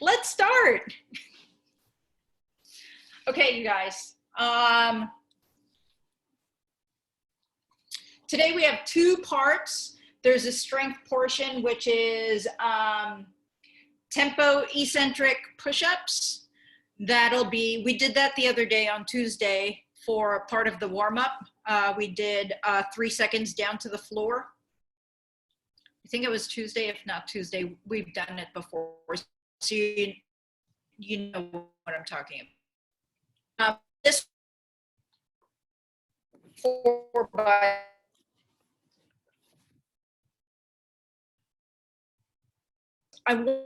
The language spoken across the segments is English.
Let's start. Okay, you guys. Today we have two parts. There's a strength portion, which is tempo eccentric push-ups. That'll be, we did that the other day on Tuesday for part of the warm-up. We did 3 seconds down to the floor. I think it was Tuesday. If not Tuesday, we've done it before. So you know what I'm talking about. This 4 by I want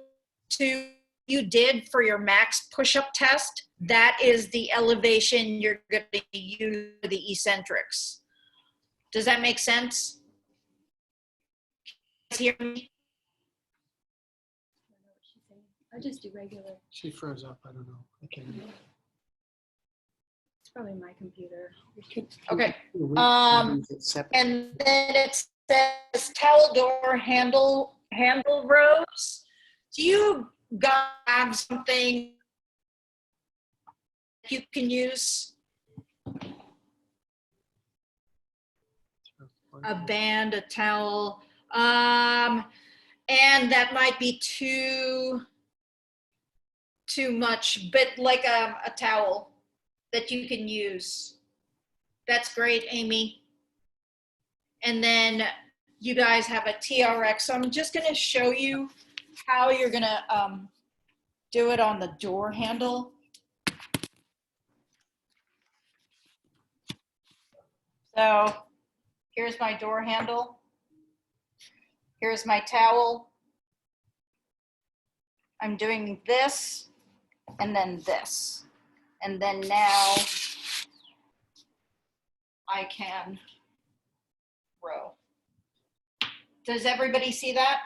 to, you did for your max push-up test, that is the elevation you're going to use for the eccentrics. Does that make sense? Hear me? I don't know what she's saying. I just do regular. She froze up. I don't know. I can't. It's probably my computer. Okay. And then it says towel door handle rows. Do you guys have something you can use? A band, a towel, and that might be too much, but like a towel that you can use. That's great, Amy. And then you guys have a TRX. So I'm just gonna show you how you're gonna do it on the door handle. So here's my door handle. Here's my towel. I'm doing this and then this. And then now I can row. Does everybody see that?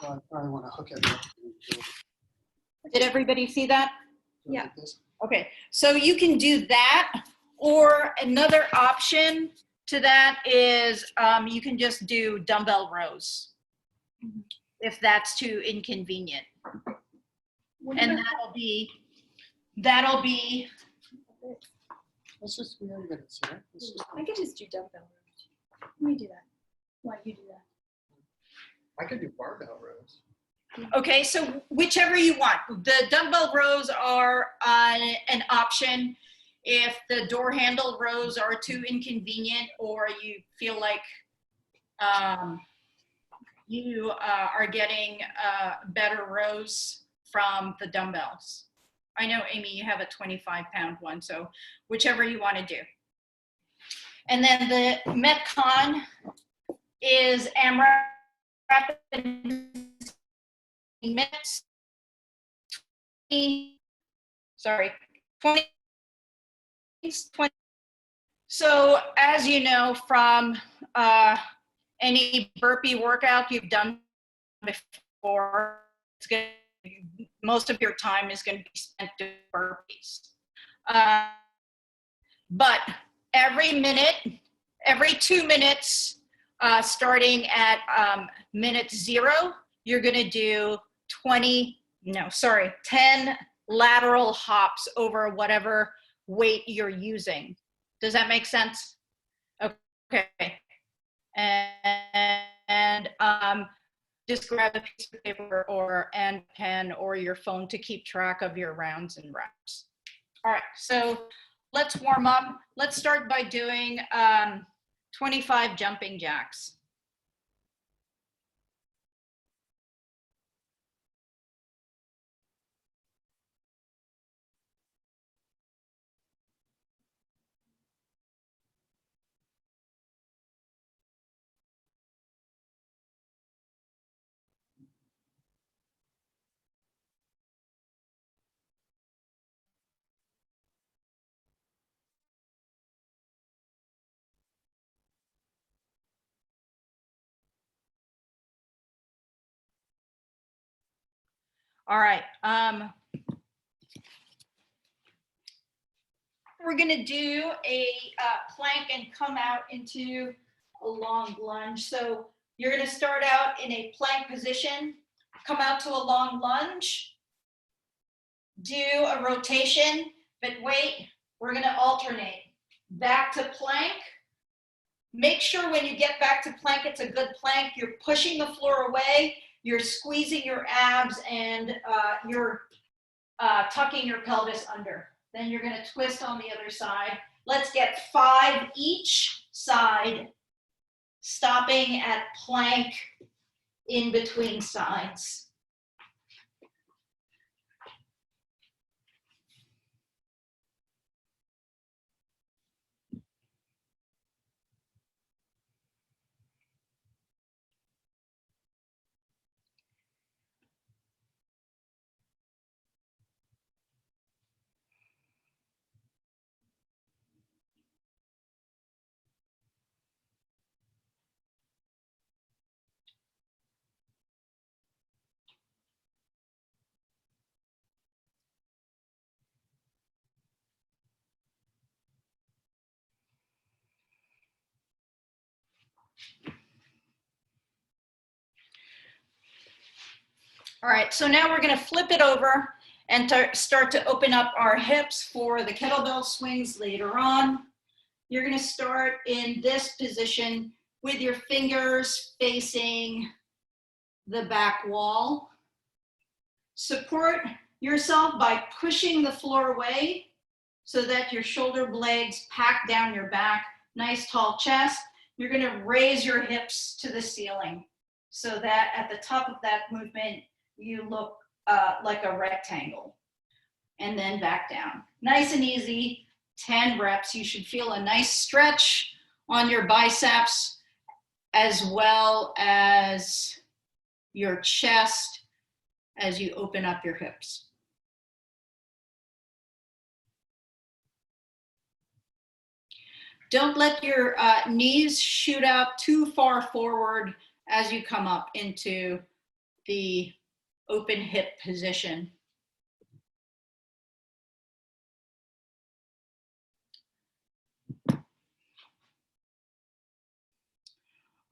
I probably want to hook it up. Did everybody see that? Yeah. Like this. Okay, so you can do that, or another option to that is you can just do dumbbell rows if that's too inconvenient. And that'll be. Let's just, we already got it set. Let's just, I could just do dumbbell rows. Let me do that. Why don't you do that? I could do barbell rows. Okay, so whichever you want. The dumbbell rows are an option if the door handle rows are too inconvenient or you feel like you are getting better rows from the dumbbells. I know, Amy, you have a 25-pound one, so whichever you want to do. And then the Metcon is AMRAP in minutes. 20. So as you know from any burpee workout you've done before, it's good. Most of your time is going to be spent doing burpees. But every 2 minutes, starting at minute 0, you're going to do 10 lateral hops over whatever weight you're using. Does that make sense? Okay. And just grab a piece of paper and pen or your phone to keep track of your rounds and reps. All right, so let's warm up. Let's start by doing 25 jumping jacks. All right. We're going to do a plank and come out into a long lunge. So you're going to start out in a plank position. come out to a long lunge, do a rotation, but wait, we're gonna alternate. Back to plank. Make sure when you get back to plank, it's a good plank. You're pushing the floor away, you're squeezing your abs, and you're tucking your pelvis under. Then you're gonna twist on the other side. Let's get 5 each side, stopping at plank in between sides. All right, so now we're gonna flip it over and start to open up our hips for the kettlebell swings later on. You're gonna start in this position with your fingers facing the back wall. Support yourself by pushing the floor away so that your shoulder blades pack down your back, nice tall chest. You're gonna raise your hips to the ceiling so that at the top of that movement, you look like a rectangle, and then back down. Nice and easy, 10 reps. You should feel a nice stretch on your biceps as well as your chest as you open up your hips. Don't let your knees shoot out too far forward as you come up into the open hip position.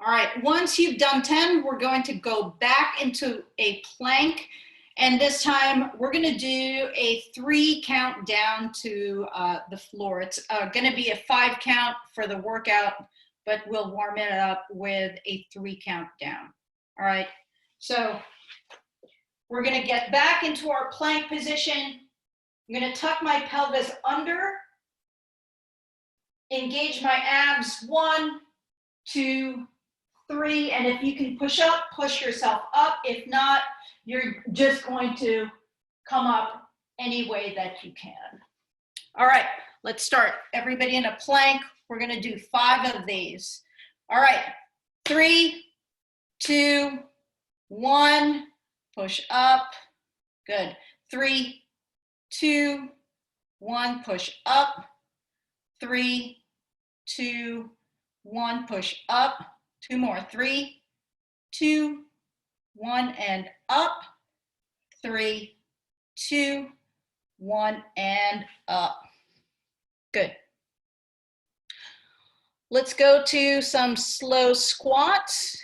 All right, once you've done 10, we're going to go back into a plank. And this time we're gonna do a 3 count down to the floor. It's gonna be a 5 count for the workout, but we'll warm it up with a 3 count down. All right, so we're gonna get back into our plank position. I'm gonna tuck my pelvis under, engage my abs, 1, 2, 3, and if you can push up, push yourself up. If not, you're just going to come up any way that you can. All right, let's start. Everybody in a plank. We're gonna do 5 of these. All right, 3, 2, 1, push up. Good. 3, 2, 1, push up. 3, 2, 1, push up. 2 more. 3, 2, 1, and up. 3, 2, 1, and up. Good. Let's go to some slow squats,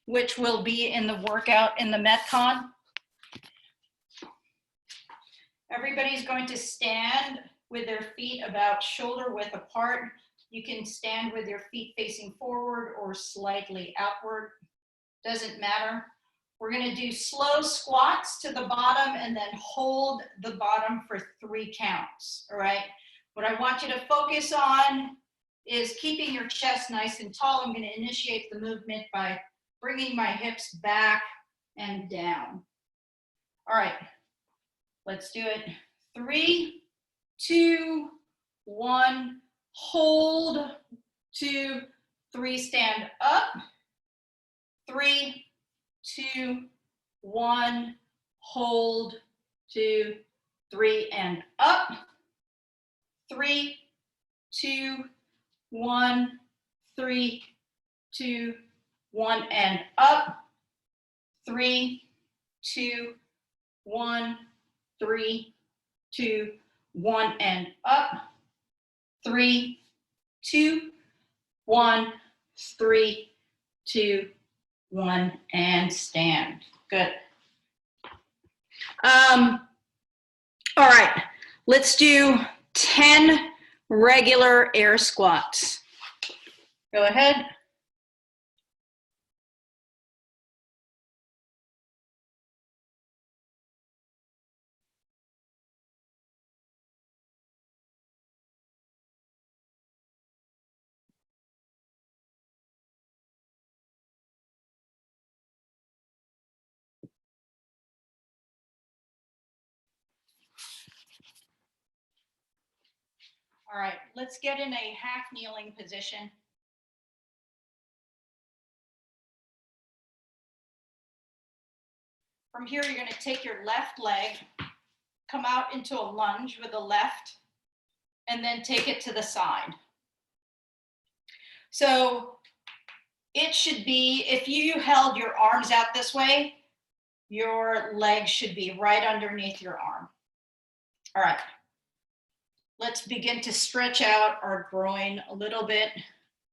which will be in the workout in the Metcon. Everybody's going to stand with their feet about shoulder width apart. You can stand with your feet facing forward or slightly outward. Doesn't matter. We're gonna do slow squats to the bottom and then hold the bottom for 3 counts, all right? What I want you to focus on is keeping your chest nice and tall. I'm gonna initiate the movement by bringing my hips back and down. All right, let's do it. 3, 2, 1, hold, 2, 3, stand up. 3, 2, 1, hold, 2, 3, and up. 3, 2, 1, 3, 2, 1, and up. 3, 2, 1, 3, 2, 1, and up. 3, 2, 1, 3, 2, 1, and stand. Good. All right, let's do 10 regular air squats. Go ahead. All right, let's get in a half kneeling position. From here, you're going to take your left leg, come out into a lunge with the left, and then take it to the side. So it should be, if you held your arms out this way, your leg should be right underneath your arm. All right. Let's begin to stretch out our groin a little bit.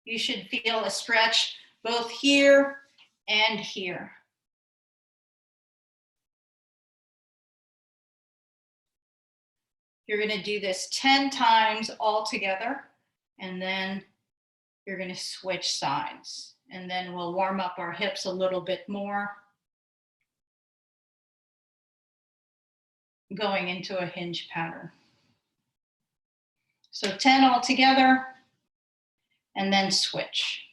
You should feel a stretch both here and here. You're going to do this 10 times all together, and then you're going to switch sides. And then we'll warm up our hips a little bit more, going into a hinge pattern. So 10 all together, and then switch.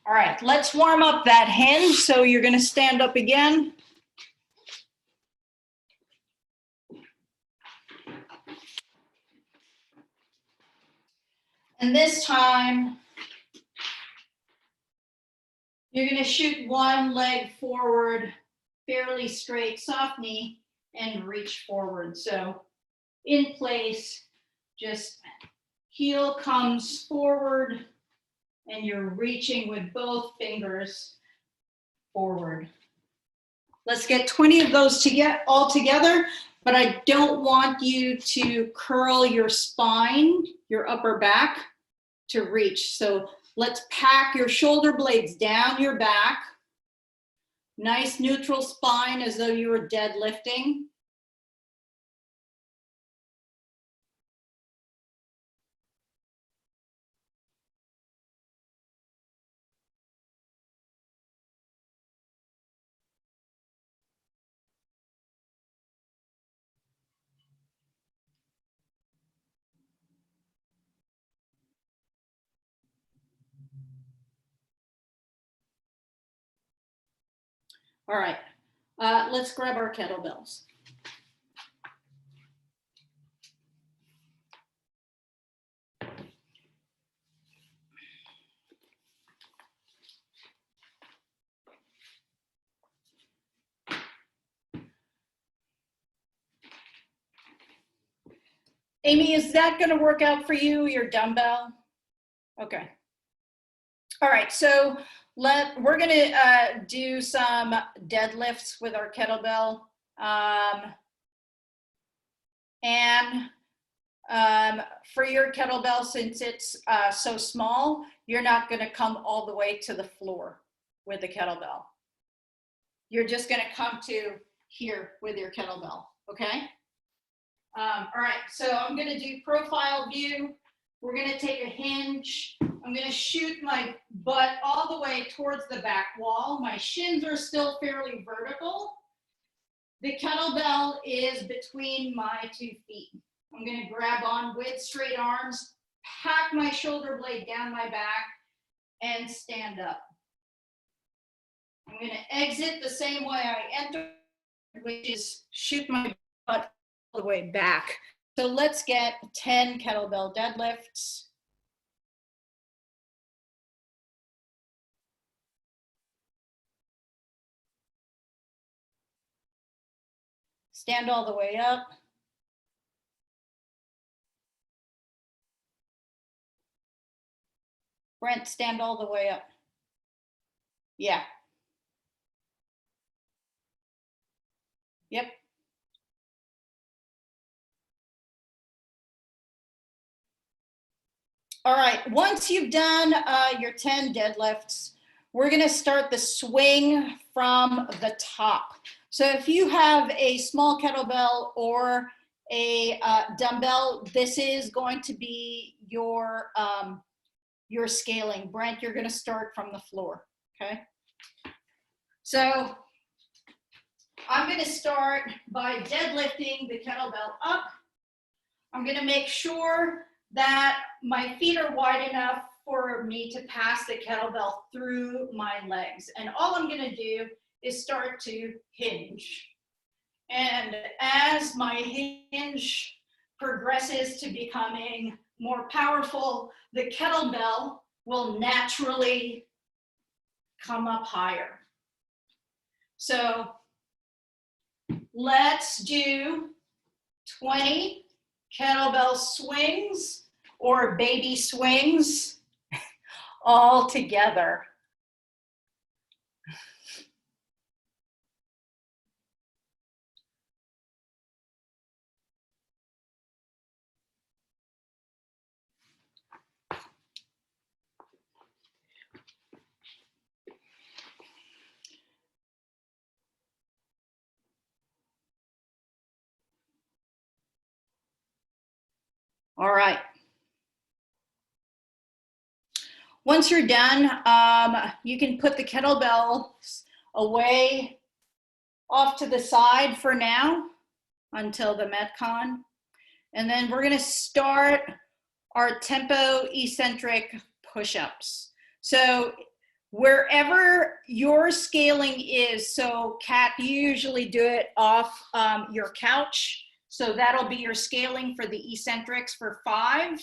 All right, let's warm up that hinge. So you're going to stand up again. And this time, you're going to shoot one leg forward, fairly straight, soft knee, and reach forward. So in place, just heel comes forward, and you're reaching with both fingers forward. Let's get 20 of those to get all together, but I don't want you to curl your spine, your upper back, to reach. So let's pack your shoulder blades down your back. Nice neutral spine as though you were deadlifting. All right, let's grab our kettlebells. Amy, is that going to work out for you, your dumbbell? Okay. All right, so we're going to do some deadlifts with our kettlebell. For your kettlebell, since it's so small, you're not going to come all the way to the floor with the kettlebell. You're just going to come to here with your kettlebell, okay? All right, so I'm going to do profile view. We're going to take a hinge. I'm going to shoot my butt all the way towards the back wall. My shins are still fairly vertical. The kettlebell is between my 2 feet. I'm going to grab on with straight arms, pack my shoulder blade down my back, and stand up. I'm going to exit the same way I entered, which is shoot my butt all the way back. So let's get 10 kettlebell deadlifts. Stand all the way up. Brent, stand all the way up. Yeah. Yep. All right, once you've done your 10 deadlifts, we're gonna start the swing from the top. So if you have a small kettlebell or a dumbbell, this is going to be your scaling. Brent, you're gonna start from the floor, okay? So I'm gonna start by deadlifting the kettlebell up. I'm gonna make sure that my feet are wide enough for me to pass the kettlebell through my legs. And all I'm gonna do is start to hinge. And as my hinge progresses to becoming more powerful, the kettlebell will naturally come up higher. So let's do 20 kettlebell swings or baby swings all together. All right. Once you're done, you can put the kettlebells away off to the side for now until the Metcon. And then we're gonna start our tempo eccentric push-ups. So wherever your scaling is, so Kat, you usually do it off your couch. So that'll be your scaling for the eccentrics for 5.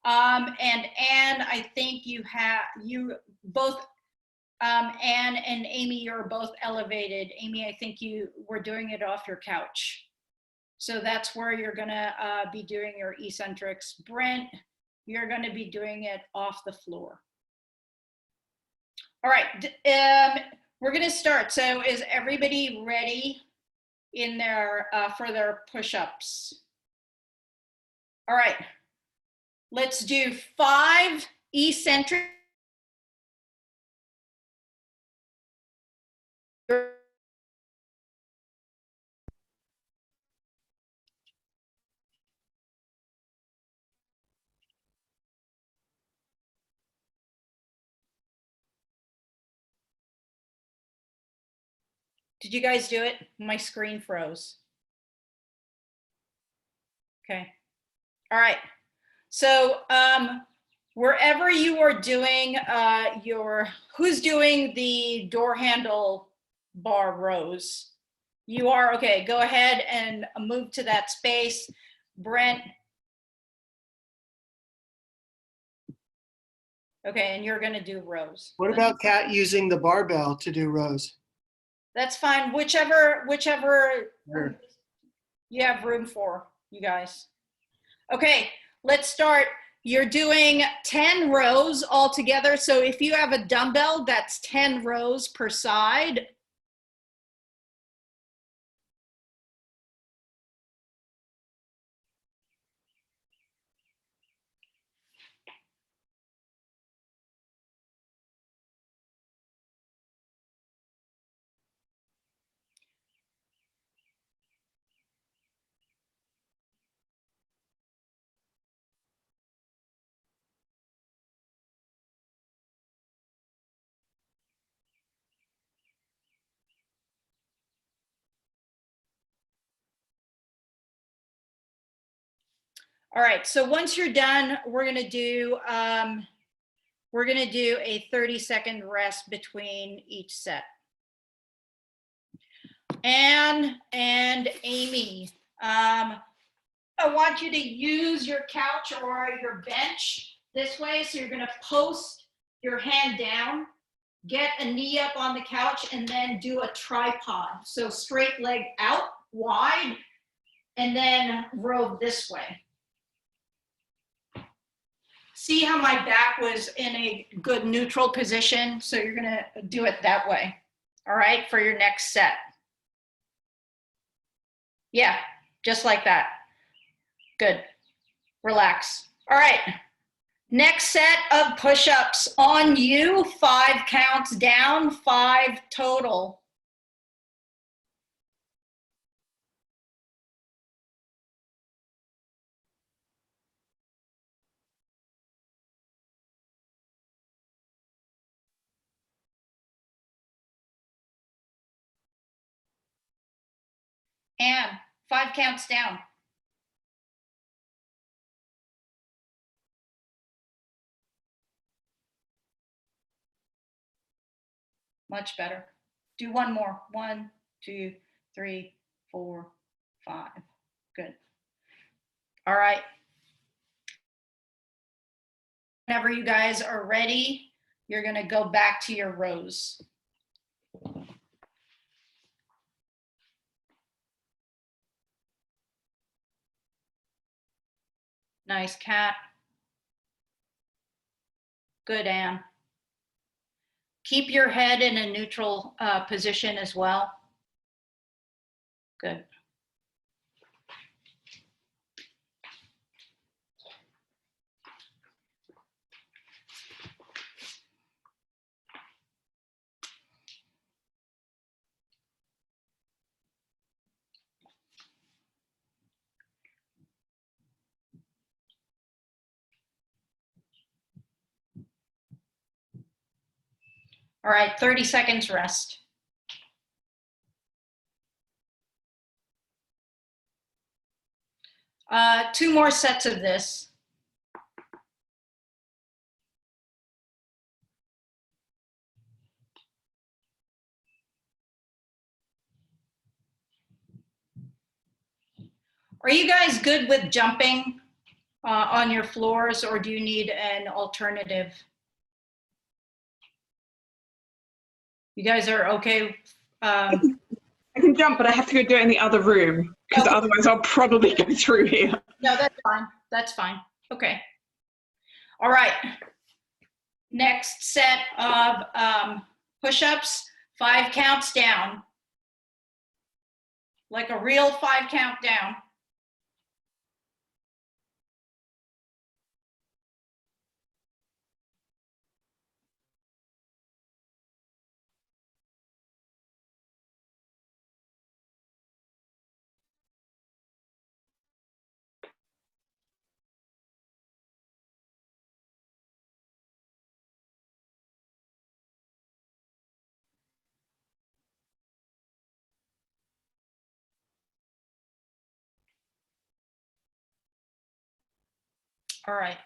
And Anne, I think you both, Anne and Amy, you're both elevated. Amy, I think you were doing it off your couch. So that's where you're gonna be doing your eccentrics. Brent, you're gonna be doing it off the floor. All right, we're gonna start. So is everybody ready in their for their push-ups? All right, let's do 5 eccentric. Did you guys do it? My screen froze. Okay. All right. So wherever you are doing who's doing the door handle bar rows? You are, okay, go ahead and move to that space. Brent. Okay, and you're gonna do rows. What about Kat using the barbell to do rows? That's fine, whichever Sure. you have room for, you guys. Okay, let's start. You're doing 10 rows all together. So if you have a dumbbell, that's 10 rows per side. All right, so once you're done, we're gonna do a 30-second rest between each set. Anne and Amy, I want you to use your couch or your bench this way. So you're gonna post your hand down get a knee up on the couch and then do a tripod. So straight leg out wide and then row this way. See how my back was in a good neutral position? So you're gonna do it that way. All right, for your next set. Yeah, just like that. Good. Relax. All right. Next set of push-ups on you. 5 counts down, 5 total. And 5 counts down. Much better. Do one more. 1, 2, 3, 4, 5. Good. All right. Whenever you guys are ready, you're going to go back to your rows. Nice, Cat. Good, Anne. Keep your head in a neutral position as well. Good. All right, 30 seconds rest. Two more sets of this. Are you guys good with jumping on your floors, or do you need an alternative? You guys are okay? I can jump, but I have to go do it in the other room because Okay. otherwise I'll probably go through here. No, that's fine. That's fine. Okay. All right. Next set of push-ups, 5 counts down. Like a real 5 count down. All right.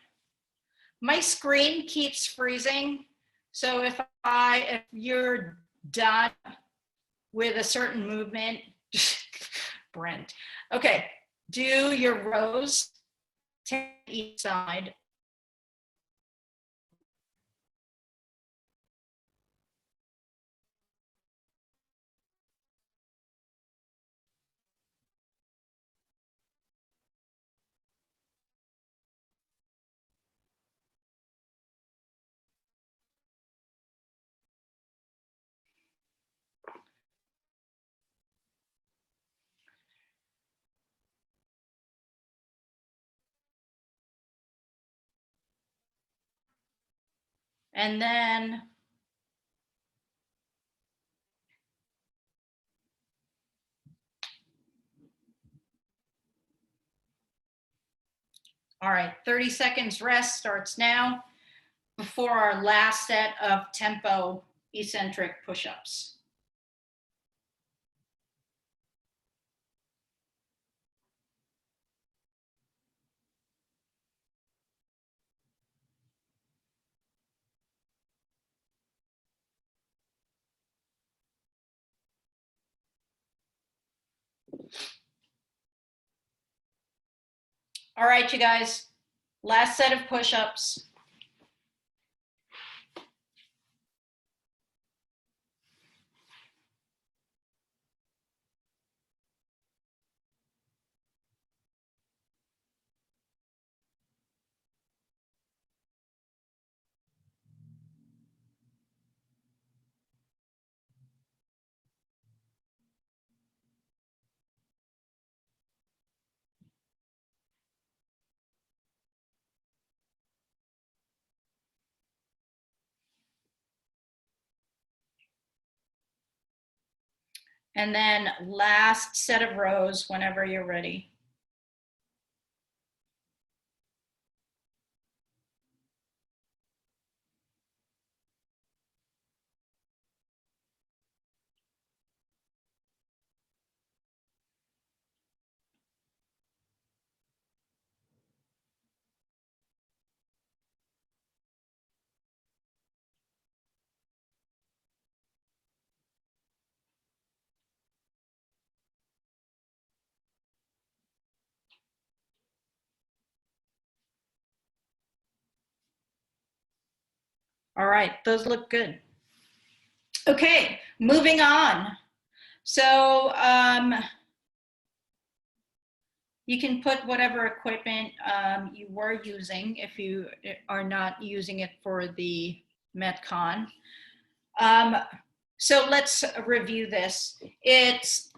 My screen keeps freezing. So if you're done with a certain movement, Brent. Okay, do your rows, 10 each side. And then all right, 30 seconds rest starts now before our last set of tempo eccentric push-ups. All right, you guys, last set of push-ups. And then last set of rows whenever you're ready. All right, those look good. Okay, moving on. So you can put whatever equipment you were using if you are not using it for the Metcon. So let's review this. It's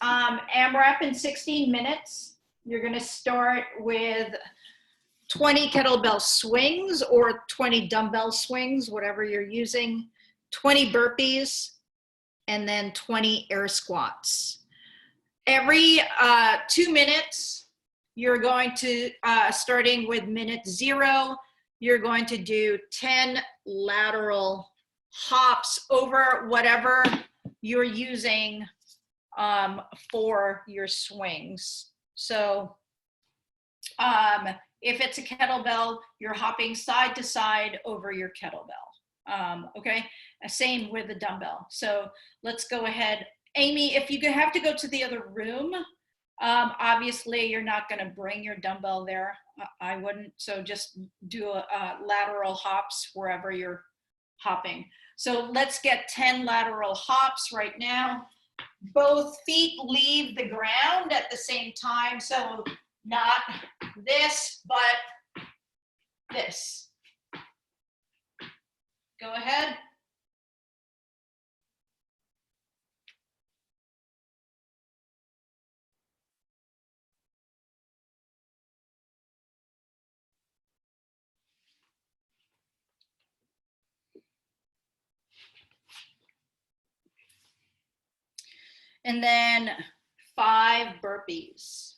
AMRAP in 16 minutes. You're gonna start with 20 kettlebell swings or 20 dumbbell swings, whatever you're using, 20 burpees, and then 20 air squats. Every 2 minutes, you're going to, starting with minute 0, you're going to do 10 lateral hops over whatever you're using for your swings. So if it's a kettlebell, you're hopping side to side over your kettlebell. Okay, same with the dumbbell. So let's go ahead. Amy, if you have to go to the other room, obviously you're not going to bring your dumbbell there. I wouldn't. So just do lateral hops wherever you're hopping. So let's get 10 lateral hops right now. Both feet leave the ground at the same time. So not this, but this. Go ahead. And then 5 burpees.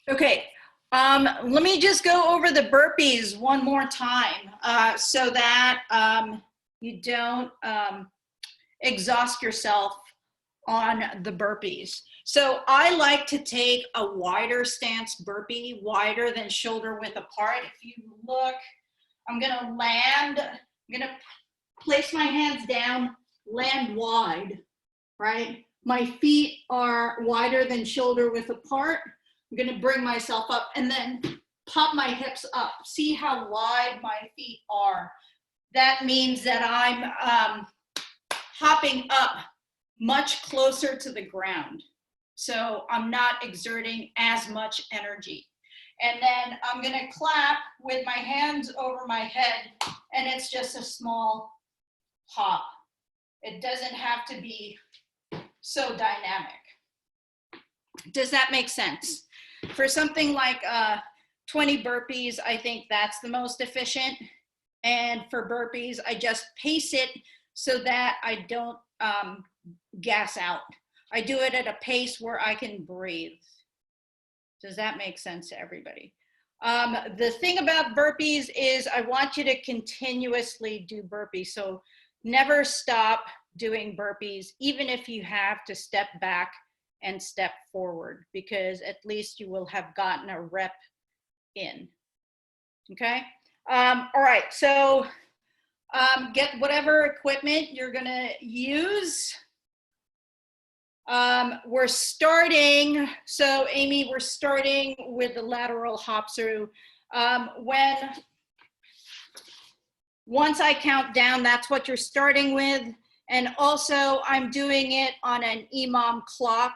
Okay, let me just go over the burpees one more time so that you don't exhaust yourself on the burpees. So I like to take a wider stance burpee, wider than shoulder width apart. If you look, I'm gonna land, I'm gonna place my hands down, land wide, right? My feet are wider than shoulder width apart. I'm gonna bring myself up and then pop my hips up. See how wide my feet are. That means that I'm hopping up much closer to the ground. So I'm not exerting as much energy. And then I'm gonna clap with my hands over my head, and it's just a small hop. It doesn't have to be so dynamic. Does that make sense? For something like 20 burpees, I think that's the most efficient. And for burpees, I just pace it so that I don't gas out. I do it at a pace where I can breathe. Does that make sense to everybody? The thing about burpees is I want you to continuously do burpees. So never stop doing burpees, even if you have to step back and step forward, because at least you will have gotten a rep in. Okay? All right, so get whatever equipment you're gonna use. We're starting, so Amy, we're starting with the lateral hops through. Once I count down, that's what you're starting with. And also I'm doing it on an EMOM clock.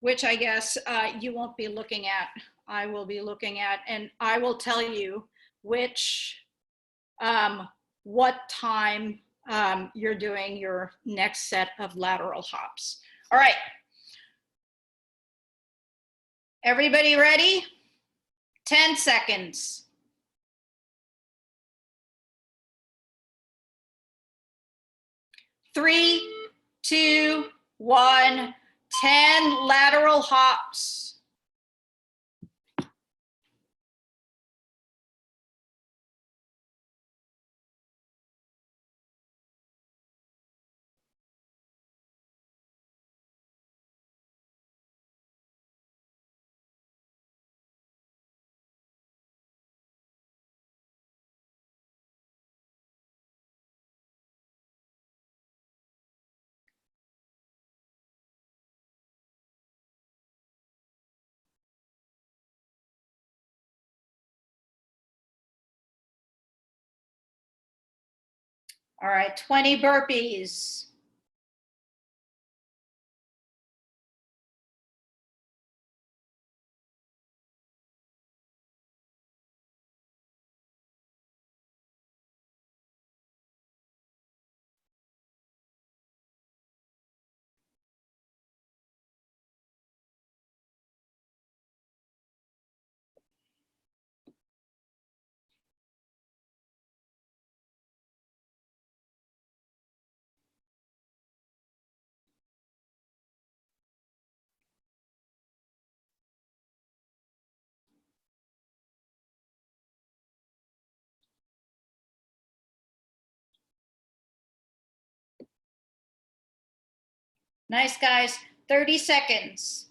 which I guess you won't be looking at. I will be looking at, and I will tell you which, what time you're doing your next set of lateral hops. All right. Everybody ready? 10 seconds. 3, 2, 1, 10 lateral hops. All right, 20 burpees. Nice, guys. 30 seconds.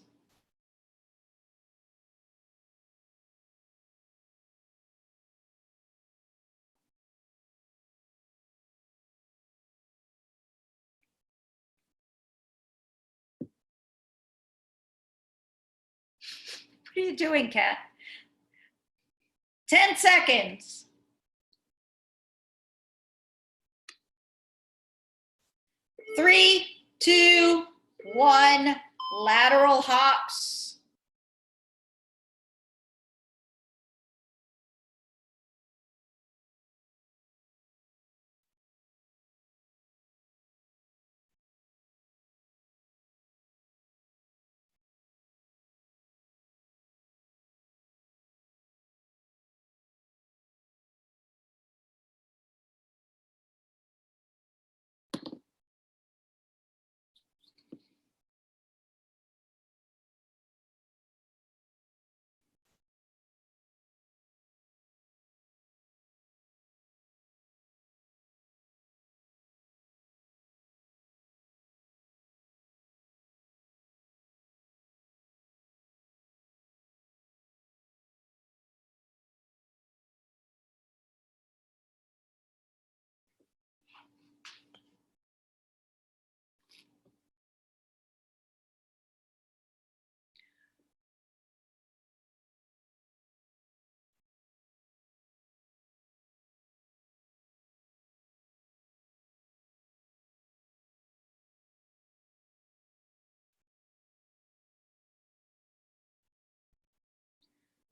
What are you doing, Kat? 10 seconds. 3, 2, 1, lateral hops.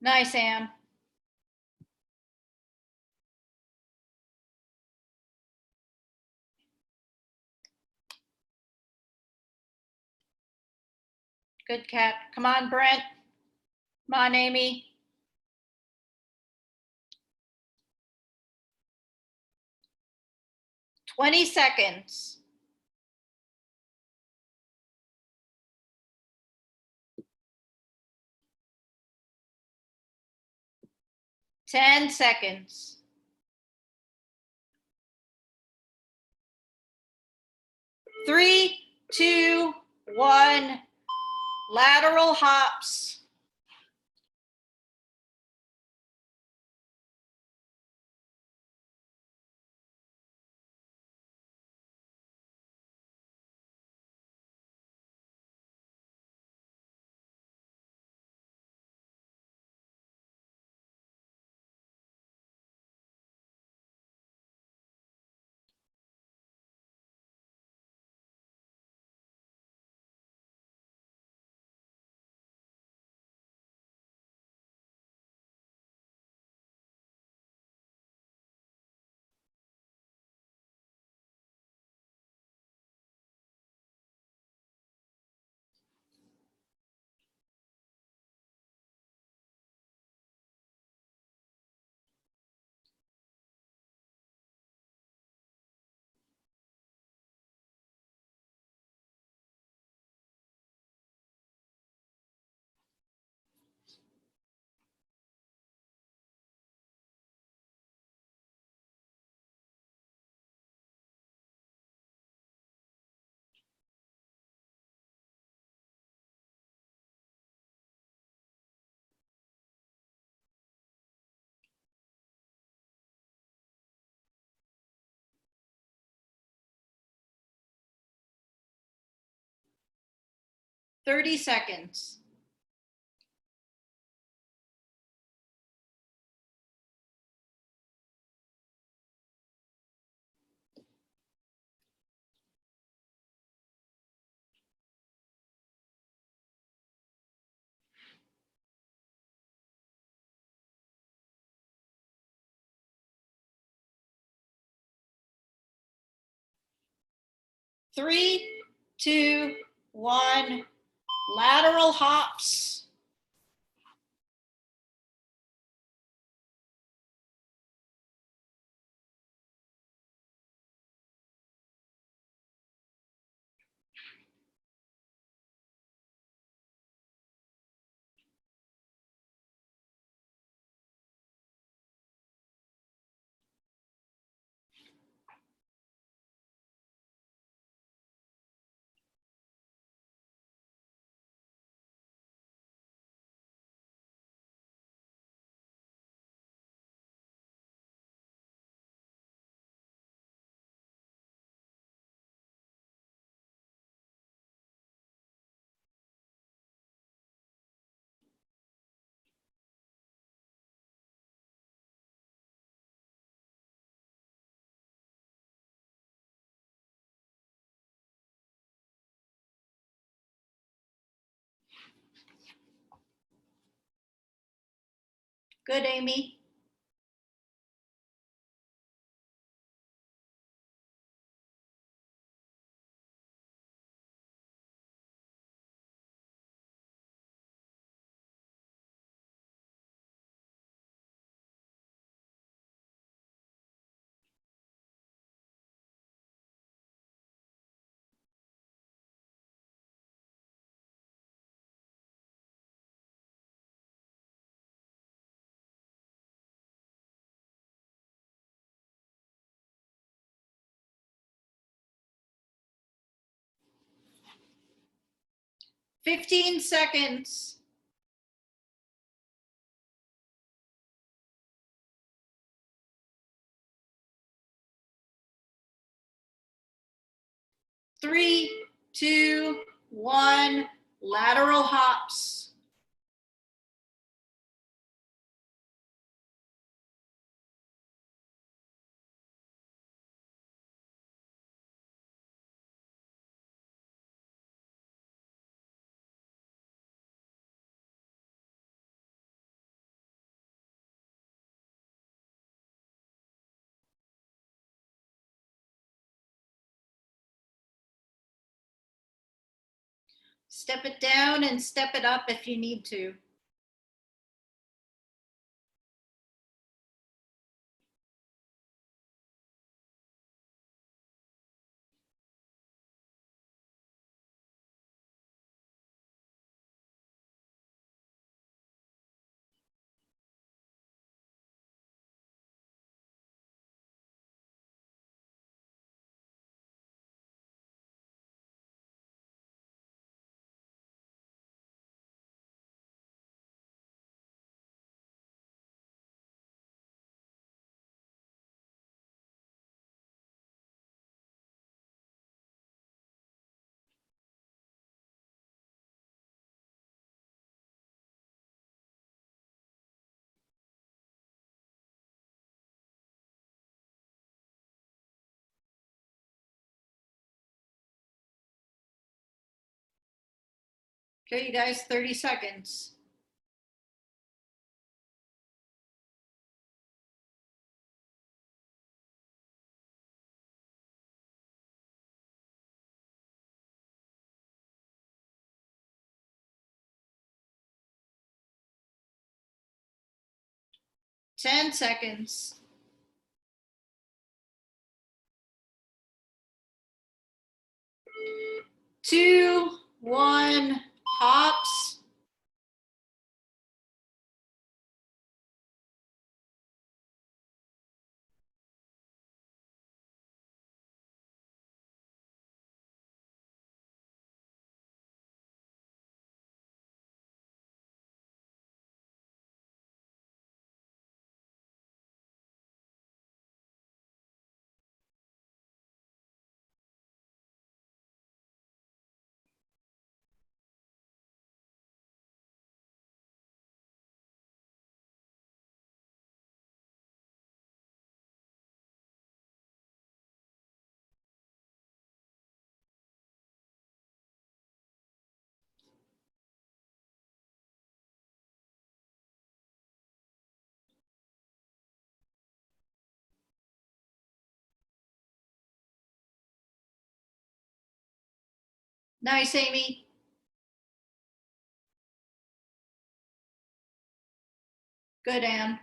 Nice, Am. Good, Kat. Come on, Brent. Come on, Amy. 20 seconds. Ten seconds. 3, 2, 1, lateral hops. 30 seconds. Three, two, one. Lateral hops. Good, Amy. Fifteen seconds. Three, two, one. Lateral hops. Step it down and step it up if you need to. Okay, you guys, 30 seconds. Ten seconds. Two, one, hops. Nice, Amy. Good, Ann.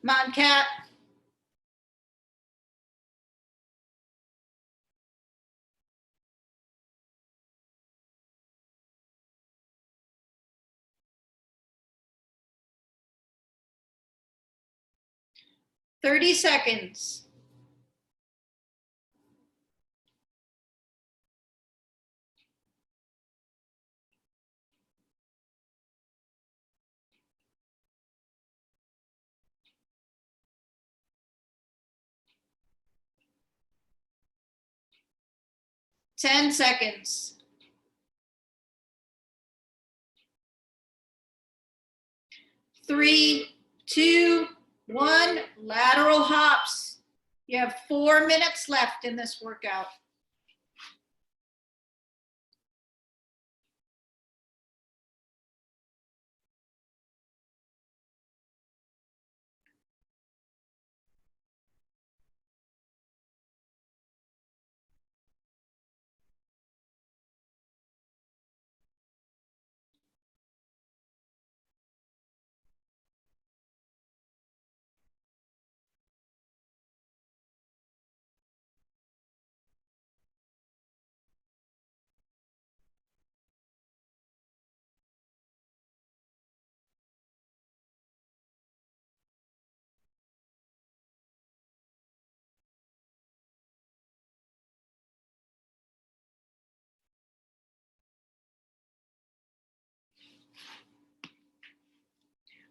Come on, Kat. Thirty seconds. Ten seconds. 3, 2, 1. Lateral hops. You have 4 minutes left in this workout.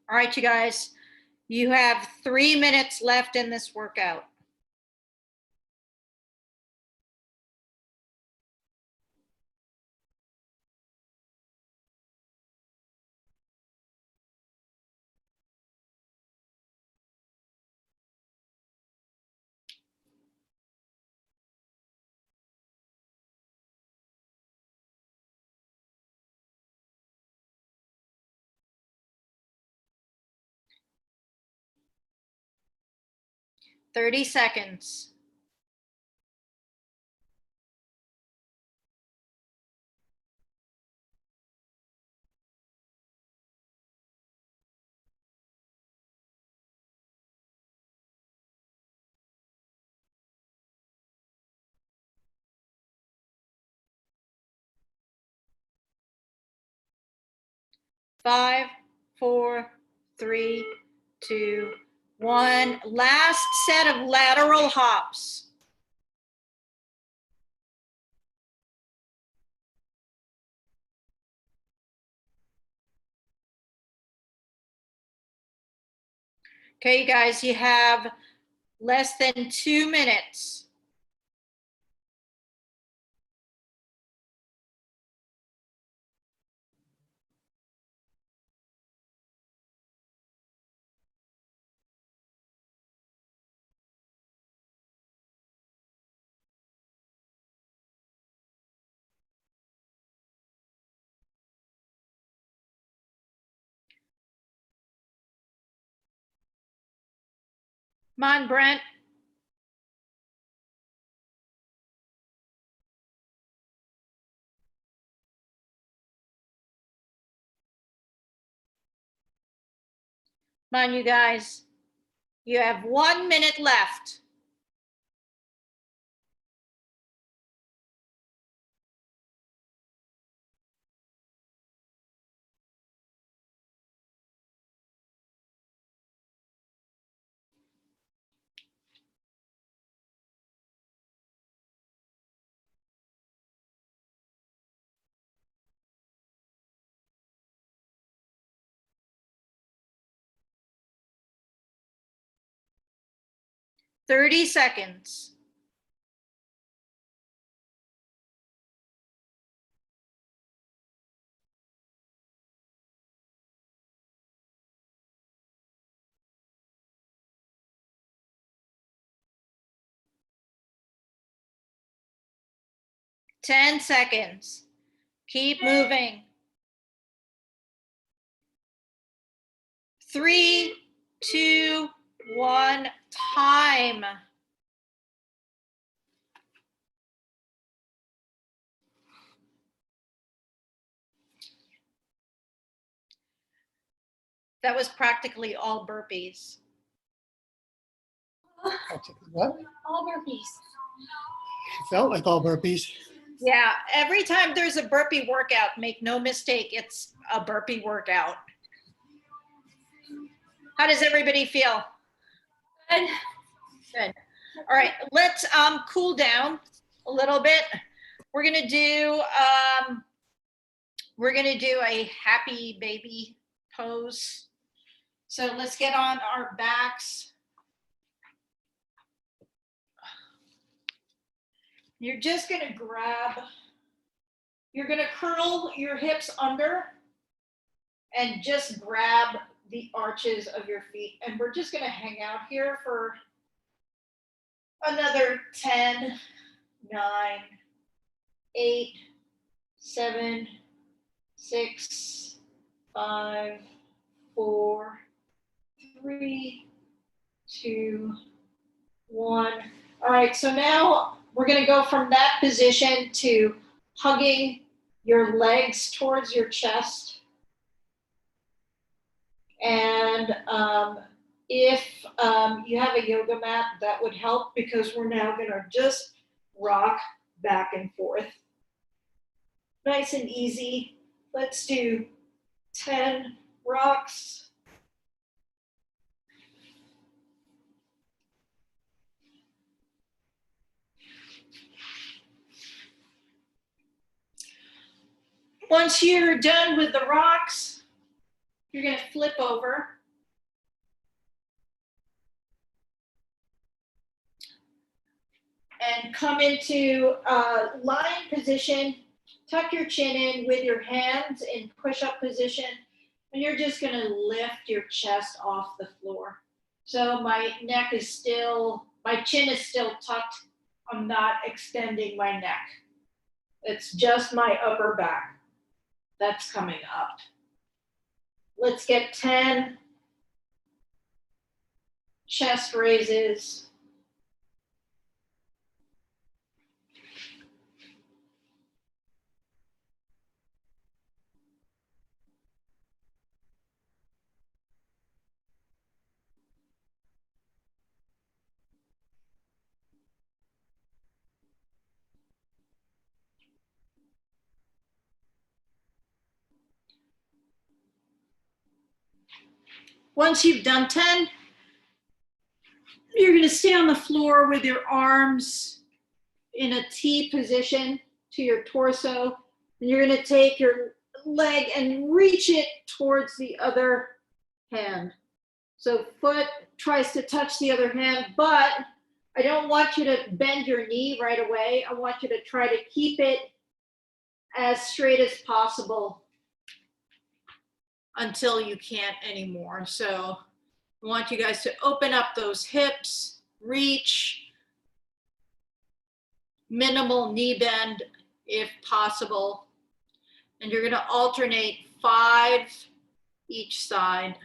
All right, you guys, you have 3 minutes left in this workout. Thirty seconds. 5, 4, 3, 2, 1. Last set of lateral hops. Okay, you guys, you have less than 2 minutes. Come on, Brent. Come on, you guys. You have 1 minute left. Thirty seconds. 10 seconds. Keep moving. 3, 2, 1, time. That was practically all burpees. What? All burpees. It felt like all burpees. Yeah, every time there's a burpee workout, make no mistake, it's a burpee workout. How does everybody feel? Good. Good. All right, let's cool down a little bit. We're gonna do a happy baby pose. So let's get on our backs. You're just gonna you're gonna curl your hips under and just grab the arches of your feet. And we're just gonna hang out here for another 10, 9, 8, 7, 6, 5, 4, 3, 2, 1. All right, so now we're gonna go from that position to hugging your legs towards your chest. And if you have a yoga mat, that would help because we're now gonna just rock back and forth. Nice and easy. Let's do 10 rocks. Once you're done with the rocks, you're gonna flip over. And come into lying position. Tuck your chin in with your hands in push-up position. And you're just gonna lift your chest off the floor. So my chin is still tucked. I'm not extending my neck. It's just my upper back that's coming up. Let's get 10 chest raises. Once you've done 10, you're gonna stay on the floor with your arms in a T position to your torso. And you're gonna take your leg and reach it towards the other hand. So foot tries to touch the other hand, but I don't want you to bend your knee right away. I want you to try to keep it as straight as possible until you can't anymore. So I want you guys to open up those hips, reach, minimal knee bend if possible. And you're gonna alternate 5 each side.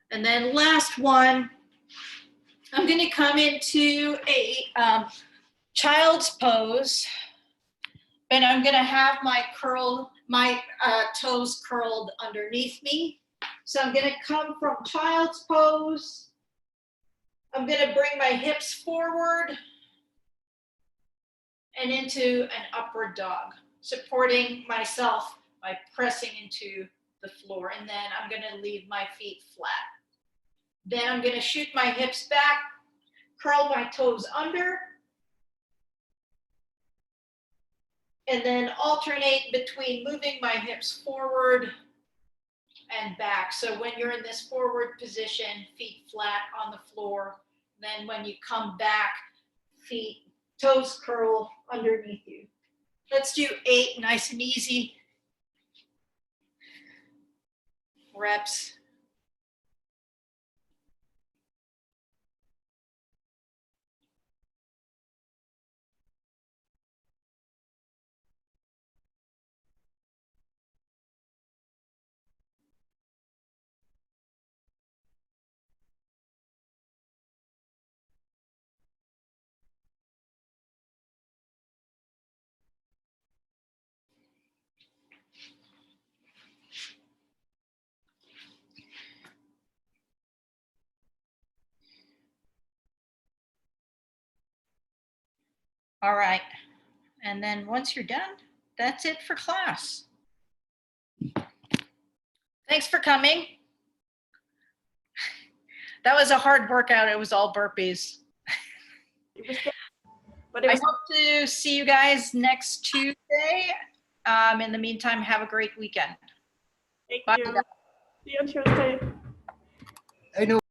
And then last one, I'm gonna come into a child's pose, and I'm gonna have my toes curled underneath me. So I'm gonna come from child's pose. I'm gonna bring my hips forward and into an upward dog, supporting myself by pressing into the floor. And then I'm gonna leave my feet flat. Then I'm gonna shoot my hips back, curl my toes under, and then alternate between moving my hips forward and back. So when you're in this forward position, feet flat on the floor, then when you come back, toes curl underneath you. Let's do 8 nice and easy reps. All right. And then once you're done, that's it for class. Thanks for coming. That was a hard workout. It was all burpees. But it I was hope to see you guys next Tuesday. In the meantime, have a great weekend. thank Bye. you. See you on Tuesday. I know.